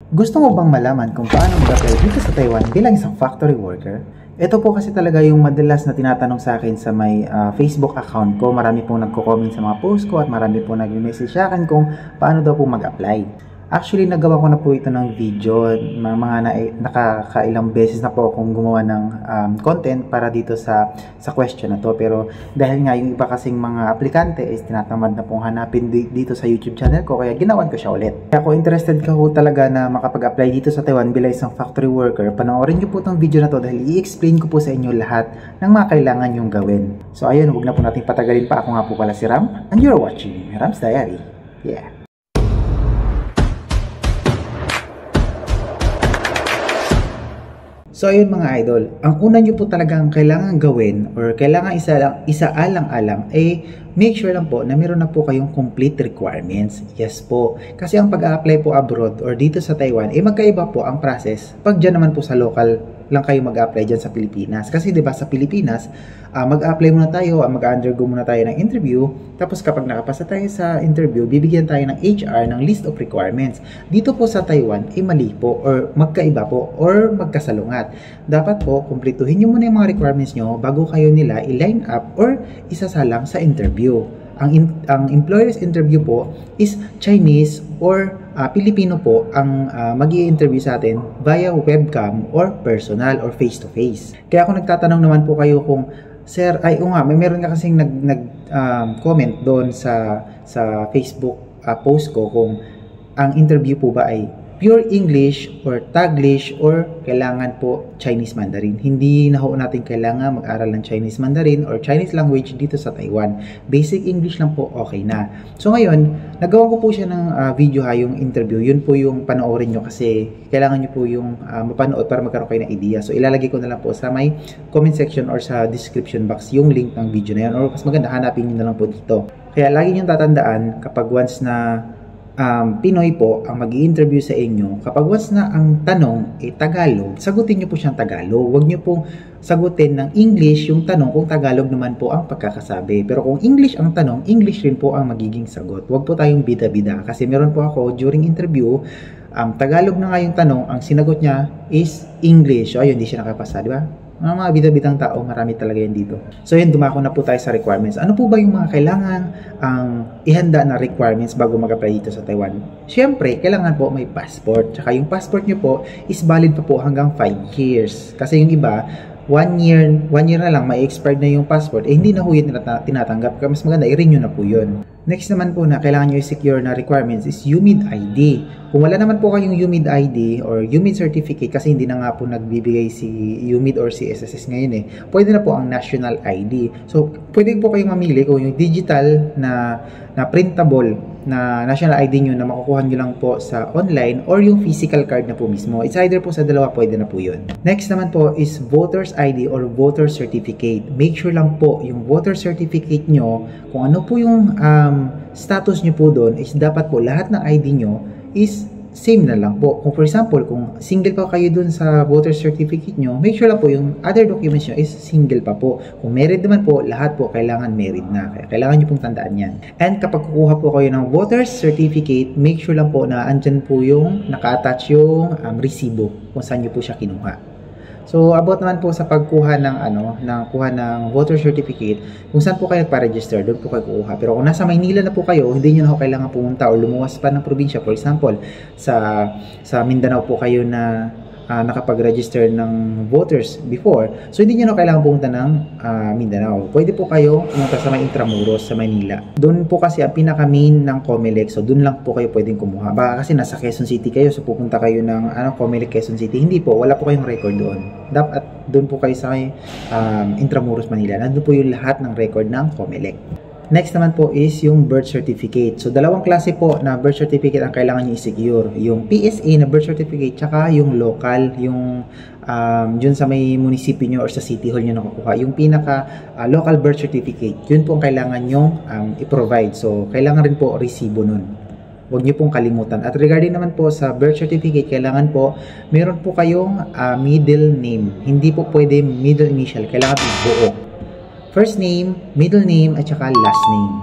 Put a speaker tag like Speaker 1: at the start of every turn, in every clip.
Speaker 1: Gusto mo bang malaman kung paano mag-apply dito sa Taiwan bilang isang factory worker? Ito po kasi talaga yung madalas na tinatanong sa akin sa may Facebook account ko. Marami pong nagko-comment sa mga post ko at marami pong nag-message sa akin kung paano daw po mag-apply. Actually, nagawa ko na po ito ng video. Nakakailang beses na po akong gumawa ng content para dito sa question na to. Pero dahil nga yung iba kasing mga aplikante is tinatamad na pong hanapin dito sa YouTube channel ko, kaya ginawan ko siya ulit. Kaya kung interested ka ho talaga na makapag-apply dito sa Taiwan bilang isang factory worker, panoorin nyo po itong video na to dahil i-explain ko po sa inyo lahat ng mga kailangan yung gawin. So ayun, huwag na po natin patagalin pa. Ako nga po pala si Ram and you're watching Ram's Diary. Yeah. So ayun mga idol, ang una nyo po talagang kailangan gawin or kailangan isaalang-alang ay make sure lang po na meron na po kayong complete requirements. Yes po. Kasi ang pag-a-apply po abroad or dito sa Taiwan, magkaiba po ang process pag dyan naman po sa local lang kayo mag-apply dyan sa Pilipinas. Kasi diba sa Pilipinas, mag-apply muna tayo, mag-undergo muna tayo ng interview, tapos kapag nakapasa tayo sa interview, bibigyan tayo ng HR ng list of requirements. Dito po sa Taiwan, mali po or magkaiba po or magkasalungat. Dapat po, kumpletuhin nyo muna yung mga requirements nyo bago kayo nila i-line up or isasalang sa interview. Ang employer's interview po is Chinese or Pilipino po ang mag-i-interview sa atin via webcam or personal or face-to-face. Kaya kung nagtatanong naman po kayo kung, Sir, meron nga kasing comment doon sa Facebook post ko kung ang interview po ba ay pure English or Taglish or kailangan po Chinese Mandarin. Hindi na ho natin kailangan mag-aral ng Chinese Mandarin or Chinese language dito sa Taiwan. Basic English lang po okay na. So ngayon, nagawa ko po siya ng video yung interview. Yun po yung panoorin nyo kasi kailangan nyo po yung mapanood para magkaroon kayo ng idea. So ilalagay ko na lang po sa may comment section or sa description box yung link ng video na yun. Or mas maganda hanapin nyo na lang po dito. Kaya lagi nyo tatandaan kapag once na Pinoy po ang mag-i-interview sa inyo, kapag once na ang tanong ay Tagalog, sagutin nyo po siyang Tagalog. Huwag nyo pong sagutin ng English yung tanong kung Tagalog naman po ang pagkakasabi. Pero kung English ang tanong, English rin po ang magiging sagot. Huwag po tayong bida-bida. Kasi meron po ako during interview, Tagalog na nga yung tanong, ang sinagot niya is English. So ayun, hindi siya nakapasa, di ba? Mga bida-bidang tao, marami talaga yan dito. So yun, dumako na po tayo sa requirements. Ano po ba yung mga kailangan ihanda na requirements bago mag-apply dito sa Taiwan? Siyempre, kailangan po may passport. Tsaka yung passport nyo po is valid pa po hanggang 5 years. Kasi yung iba, 1 year na lang, may expired na yung passport, hindi na po yun tinatanggap. Kaya mas maganda, i-renew na po yun. Next naman po na kailangan nyo i-secure na requirements is UMID ID. Kung wala naman po kayong UMID ID or UMID certificate, kasi hindi na nga po nagbibigay si UMID or si SSS ngayon pwede na po ang national ID. So, pwede po kayong mamili kung yung digital na printable na national ID nyo na makukuha nyo lang po sa online or yung physical card na po mismo. It's either po sa dalawa, pwede na po yun. Next naman po is voter's ID or voter certificate. Make sure lang po yung voter certificate nyo, kung ano po yung status nyo po doon, is dapat po lahat ng ID nyo is same na lang po. Kung for example, kung single pa kayo dun sa voter certificate nyo, make sure lang po yung other documents nyo is single pa po. Kung married naman po, lahat po kailangan married na. Kaya kailangan nyo pong tandaan yan. And kapag kukuha po kayo ng voter certificate, make sure lang po na andyan po yung naka-attach yung resibo kung saan nyo po siya kinuha. So, about naman po sa pagkuha ng voter certificate, kung saan po kayo nagpa-register, doon po kayo kukuha. Pero kung nasa Maynila na po kayo, hindi nyo na kailangan pumunta o lumuwas pa ng probinsya. For example, sa Mindanao po kayo na nakapag-register ng voters before. So, hindi nyo na kailangan pumunta ng Mindanao. Pwede po kayo pumunta sa may Intramuros, sa Manila. Doon po kasi ang pinaka-main ng COMELEC. So, doon lang po kayo pwedeng kumuha. Baka kasi nasa Quezon City kayo, so pupunta kayo ng COMELEC Quezon City. Hindi po, wala po kayong record doon. Dapat doon po kayo sa Intramuros, Manila. Nandun po yung lahat ng record ng COMELEC. Next naman po is yung birth certificate. So, dalawang klase po na birth certificate ang kailangan nyo i-secure. Yung PSA na birth certificate, tsaka yung local, yung dyan sa may munisipyo nyo or sa city hall nyo nakukuha. Yung pinaka local birth certificate, yun po ang kailangan nyo i-provide. So, kailangan rin po resibo nun. Huwag nyo pong kalimutan. At regarding naman po sa birth certificate, kailangan po, meron po kayong middle name. Hindi po pwede middle initial. Kailangan po buo. First name, middle name, at saka last name.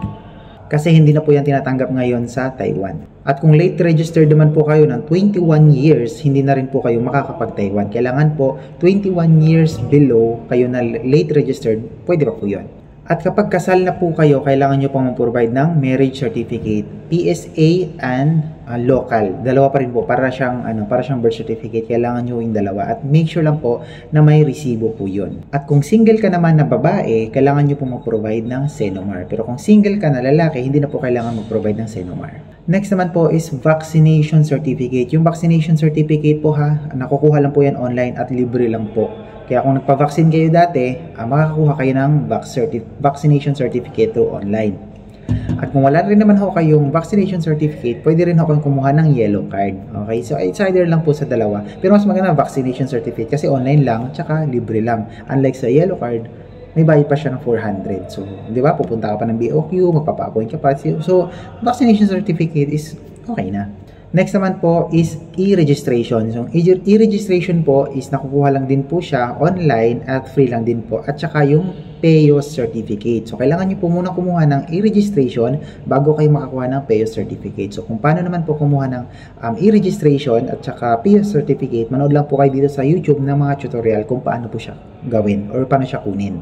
Speaker 1: Kasi hindi na po yan tinatanggap ngayon sa Taiwan. At kung late registered naman po kayo ng 21 years, hindi na rin po kayo makakapag-Taiwan. Kailangan po 21 years below kayo na late registered, pwede pa po yun. At kapag kasal na po kayo, kailangan nyo pong mag-provide ng marriage certificate, PSA and local. Dalawa pa rin po, para siyang birth certificate, kailangan nyo yung dalawa. At make sure lang po na may resibo po yun. At kung single ka naman na babae, kailangan nyo pong mag-provide ng Senomar. Pero kung single ka na lalaki, hindi na po kailangan mag-provide ng Senomar. Next naman po is vaccination certificate. Yung vaccination certificate po nakukuha lang po yan online at libre lang po. Kaya kung nagpa-vaccine kayo dati, makakakuha kayo ng vaccination certificate through online. At kung wala rin naman kayong vaccination certificate, pwede rin kayong kumuha ng yellow card. Okay? So, it's either lang po sa dalawa. Pero mas maganda vaccination certificate kasi online lang, tsaka libre lang. Unlike sa yellow card, may bayad pa siya ng 400. So, di ba? Pupunta ka pa ng BOQ, magpapa-appoint ka pa. So, vaccination certificate is okay na. Next naman po is e-registration. So, e-registration po is nakukuha lang din po siya online at free lang din po. At saka yung PEOS certificate. So, kailangan nyo po muna kumuha ng e-registration bago kayo makakuha ng PEOS certificate. So, kung paano naman po kumuha ng e-registration at saka PEOS certificate, manood lang po kayo dito sa YouTube ng mga tutorial kung paano po siya gawin or paano siya kunin.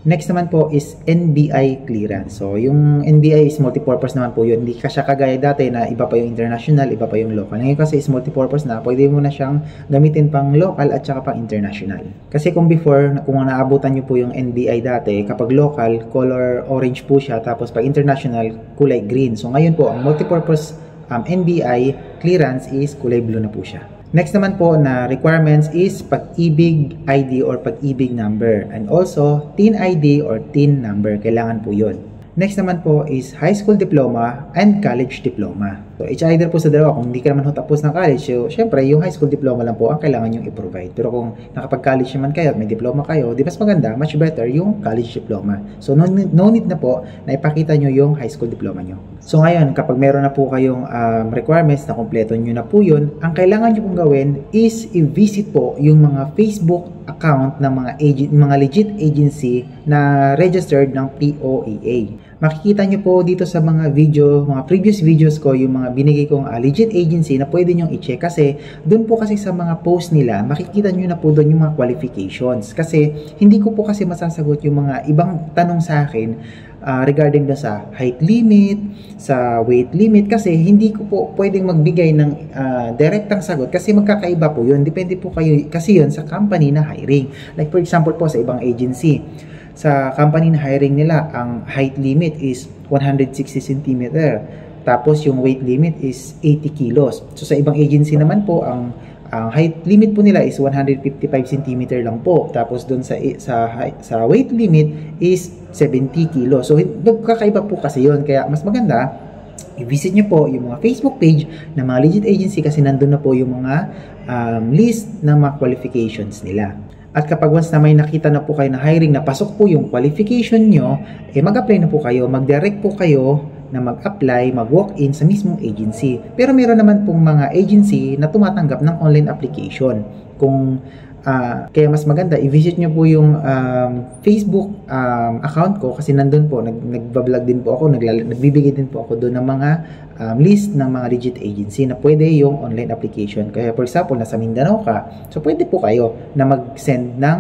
Speaker 1: Next naman po is NBI clearance. So, yung NBI is multipurpose naman po yun. Hindi ka siya kagaya dati na iba pa yung international, iba pa yung local. Ngayon kasi is multipurpose na, pwede mo na siyang gamitin pang local at saka pang international. Kasi kung before, kung naabutan nyo po yung NBI dati, kapag local, color orange po siya, tapos pag international, kulay green. So, ngayon po, ang multipurpose NBI clearance is kulay blue na po siya. Next naman po na requirements is pag-ibig ID or pag-ibig number, and also TIN ID or TIN number, kailangan po yun. Next naman po is high school diploma and college diploma. So, it's either po sa dalawa. Kung hindi ka naman tapos ng college, so, syempre, yung high school diploma lang po ang kailangan nyo i-provide. Pero kung nakapag-college naman kayo at may diploma kayo, di mas maganda, much better yung college diploma. So, no need na po na ipakita nyo yung high school diploma nyo. So, ngayon, kapag meron na po kayong requirements na kompleto nyo na po yun, ang kailangan nyo pong gawin is i-visit po yung mga Facebook account ng mga legit agency na registered ng POEA. Makikita nyo po dito sa mga previous videos ko, yung mga binigay kong legit agency na pwede nyong i-check kasi doon po kasi sa mga post nila, makikita nyo na po doon yung mga qualifications. Kasi hindi ko po kasi masasagot yung mga ibang tanong sa akin regarding doon sa height limit, sa weight limit, kasi hindi ko po pwedeng magbigay ng direktang sagot kasi magkakaiba po yun. Depende po kayo kasi yun sa company na hiring. Like for example po sa ibang agency, sa company na hiring nila, ang height limit is 160 cm. Tapos yung weight limit is 80 kilos. So sa ibang agency naman po, ang height limit po nila is 155 cm lang po. Tapos doon sa weight limit is 70 kilos. So kakaiba po kasi yun. Kaya mas maganda, i-visit nyo po yung mga Facebook page ng mga legit agency kasi nandun na po yung mga list ng mga qualifications nila. At kapag once na may nakita na po kayo na hiring na pasok po yung qualification nyo, mag-apply na po kayo, mag-direct po kayo na mag-apply, mag-walk-in sa mismong agency. Pero meron naman pong mga agency na tumatanggap ng online application. Kaya mas maganda, i-visit nyo po yung Facebook account ko kasi nandun po, nagbablog din po ako, nagbibigay din po ako doon ng mga list ng mga legit agency na pwede yung online application. Kaya for example, nasa Mindanao ka, so pwede po kayo na mag-send ng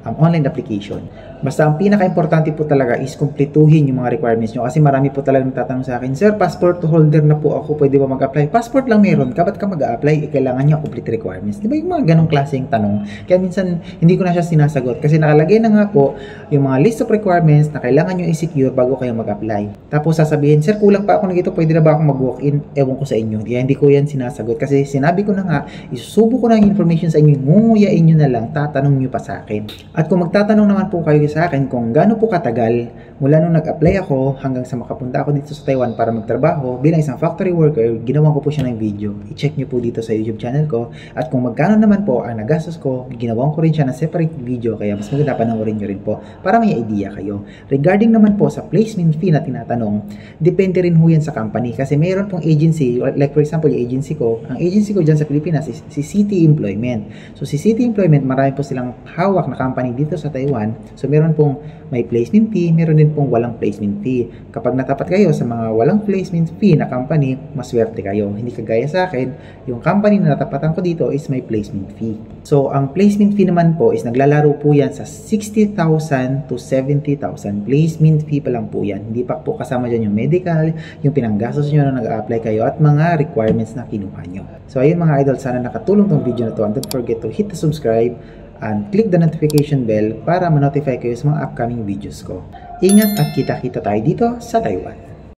Speaker 1: online application. Basta ang pinaka-importante po talaga is kumpletuhin yung mga requirements nyo kasi marami po talaga nagtatanong sa akin, Sir, passport holder na po ako, pwede ba mag-apply? Passport lang meron ka, ba't ka mag-a-apply? Kailangan niya complete requirements. Di ba yung mga ganong klaseng tanong? Kaya minsan hindi ko na siya sinasagot kasi nakalagay na nga po yung mga list of requirements na kailangan nyo i-secure bago kayo mag-apply. Tapos sasabihin, Sir, kulang pa ako na ito, pwede na ba ako mag-walk-in? Ewan ko sa inyo. Kaya hindi ko yan sinasagot kasi sinabi ko na nga, isusubo ko na yung information sa inyo, ngunguyain nyo na lang, tatanong nyo pa sa akin. At kung magtatanong naman po kayo sa akin kung gaano po katagal mula nung nag-apply ako hanggang sa makapunta ako dito sa Taiwan para magtrabaho bilang isang factory worker, ginawan ko po siya ng video. I-check nyo po dito sa YouTube channel ko. At kung magkano naman po ang nagastos ko, ginawan ko rin siya ng separate video kaya mas maganda panoorin nyo rin po para may idea kayo. Regarding naman po sa placement fee na tinatanong, depende rin ho yan sa company kasi mayroon pong agency, like for example yung agency ko, ang agency ko dyan sa Pilipinas is si City Employment. So si City Employment, marami po silang hawak na company dito sa Taiwan. So meron meron pong may placement fee, meron din pong walang placement fee. Kapag natapat kayo sa mga walang placement fee na company, maswerte kayo. Hindi kagaya sa akin, yung company na natapatan ko dito is may placement fee. So, ang placement fee naman po is naglalaro po yan sa 60,000 to 70,000. Placement fee pa lang po yan. Hindi pa po kasama dyan yung medical, yung pinanggastos nyo na nag-apply kayo at mga requirements na kinuha nyo. So, ayun mga idol, sana nakatulong tong video na to. And don't forget to hit the subscribe and click the notification bell para ma-notify kayo sa mga upcoming videos ko. Ingat at kita-kita tayo dito sa Taiwan.